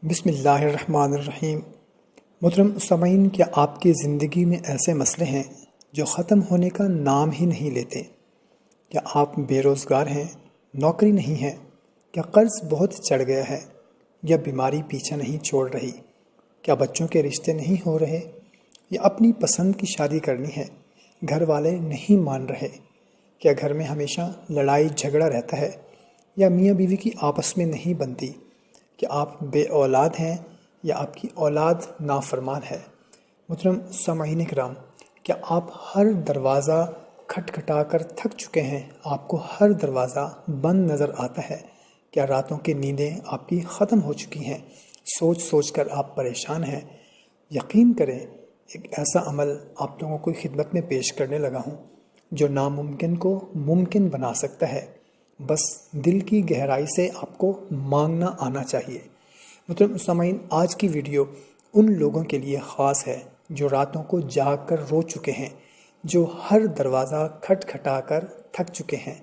بسم اللہ الرحمن الرحیم۔ محترم سامعین، کیا آپ کی زندگی میں ایسے مسئلے ہیں جو ختم ہونے کا نام ہی نہیں لیتے؟ کیا آپ بے روزگار ہیں، نوکری نہیں ہے، کیا قرض بہت چڑھ گیا ہے، یا بیماری پیچھا نہیں چھوڑ رہی؟ کیا بچوں کے رشتے نہیں ہو رہے، یا اپنی پسند کی شادی کرنی ہے، گھر والے نہیں مان رہے؟ کیا گھر میں ہمیشہ لڑائی جھگڑا رہتا ہے، یا میاں بیوی کی آپس میں نہیں بنتی؟ کہ آپ بے اولاد ہیں یا آپ کی اولاد نافرمان ہے؟ محترم سامعین کرام، کیا آپ ہر دروازہ کھٹکھٹا کر تھک چکے ہیں؟ آپ کو ہر دروازہ بند نظر آتا ہے؟ کیا راتوں کی نیندیں آپ کی ختم ہو چکی ہیں؟ سوچ سوچ کر آپ پریشان ہیں؟ یقین کریں، ایک ایسا عمل آپ لوگوں کو خدمت میں پیش کرنے لگا ہوں جو ناممکن کو ممکن بنا سکتا ہے۔ بس دل کی گہرائی سے آپ کو مانگنا آنا چاہیے۔ محترم سامعین، آج کی ویڈیو ان لوگوں کے لیے خاص ہے جو راتوں کو جاگ کر رو چکے ہیں، جو ہر دروازہ کھٹکھٹا کر تھک چکے ہیں،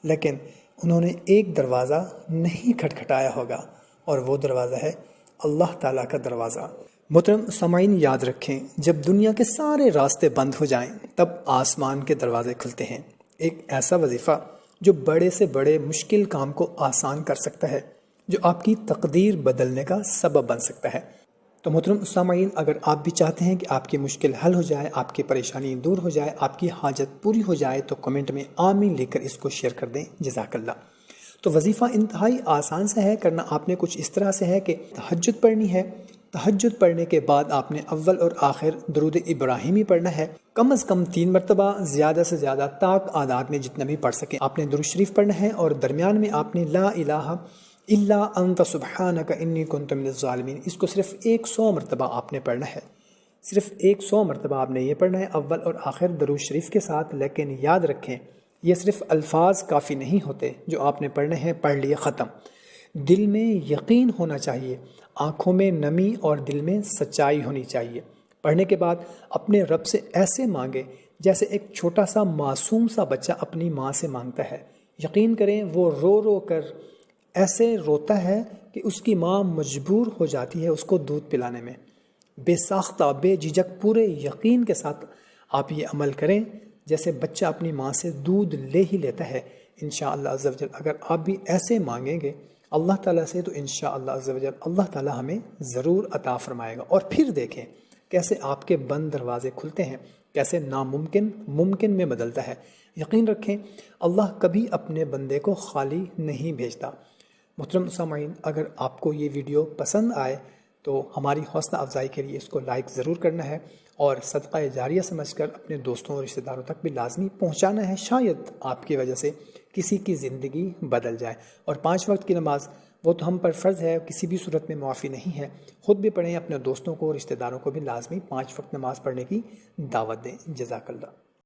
لیکن انہوں نے ایک دروازہ نہیں کھٹکھٹایا ہوگا، اور وہ دروازہ ہے اللہ تعالیٰ کا دروازہ۔ محترم سامعین، یاد رکھیں، جب دنیا کے سارے راستے بند ہو جائیں تب آسمان کے دروازے کھلتے ہیں۔ ایک ایسا وظیفہ جو بڑے سے بڑے مشکل کام کو آسان کر سکتا ہے، جو آپ کی تقدیر بدلنے کا سبب بن سکتا ہے۔ تو محترم سامعین، اگر آپ بھی چاہتے ہیں کہ آپ کی مشکل حل ہو جائے، آپ کی پریشانی دور ہو جائے، آپ کی حاجت پوری ہو جائے، تو کمنٹ میں آمین لکھ کر اس کو شیئر کر دیں۔ جزاک اللہ۔ تو وظیفہ انتہائی آسان سے ہے، کرنا آپ نے کچھ اس طرح سے ہے کہ تہجد پڑھنی ہے۔ تہجد پڑھنے کے بعد آپ نے اول اور آخر درود ابراہیمی پڑھنا ہے، کم از کم 3 مرتبہ، زیادہ سے زیادہ طاق آداد میں جتنا بھی پڑھ سکیں آپ نے درود شریف پڑھنا ہے، اور درمیان میں آپ نے لا الہ الا انت سبحانک انی کنت من الظالمین، اس کو صرف 100 مرتبہ آپ نے پڑھنا ہے۔ صرف 100 مرتبہ آپ نے یہ پڑھنا ہے اول اور آخر درود شریف کے ساتھ۔ لیکن یاد رکھیں، یہ صرف الفاظ کافی نہیں ہوتے جو آپ نے پڑھنے ہیں، پڑھ لیے ختم۔ دل میں یقین ہونا چاہیے، آنکھوں میں نمی اور دل میں سچائی ہونی چاہیے۔ پڑھنے کے بعد اپنے رب سے ایسے مانگے جیسے ایک چھوٹا سا معصوم سا بچہ اپنی ماں سے مانگتا ہے۔ یقین کریں، وہ رو رو کر ایسے روتا ہے کہ اس کی ماں مجبور ہو جاتی ہے اس کو دودھ پلانے میں۔ بے ساختہ، بے جھجک، پورے یقین کے ساتھ آپ یہ عمل کریں جیسے بچہ اپنی ماں سے دودھ لے ہی لیتا ہے۔ انشاءاللہ عز و جل اگر آپ بھی ایسے مانگیں گے اللہ تعالیٰ سے، تو انشاءاللہ عز و جل اللہ تعالیٰ ہمیں ضرور عطا فرمائے گا۔ اور پھر دیکھیں کیسے آپ کے بند دروازے کھلتے ہیں، کیسے ناممکن ممکن میں بدلتا ہے۔ یقین رکھیں، اللہ کبھی اپنے بندے کو خالی نہیں بھیجتا۔ محترم سامعین، اگر آپ کو یہ ویڈیو پسند آئے تو ہماری حوصلہ افزائی کے لیے اس کو لائک ضرور کرنا ہے، اور صدقہ جاریہ سمجھ کر اپنے دوستوں اور رشتہ داروں تک بھی لازمی پہنچانا ہے، شاید آپ کی وجہ سے کسی کی زندگی بدل جائے۔ اور 5 وقت کی نماز وہ تو ہم پر فرض ہے، کسی بھی صورت میں معافی نہیں ہے۔ خود بھی پڑھیں، اپنے دوستوں کو رشتہ داروں کو بھی لازمی 5 وقت نماز پڑھنے کی دعوت دیں۔ جزاک اللہ۔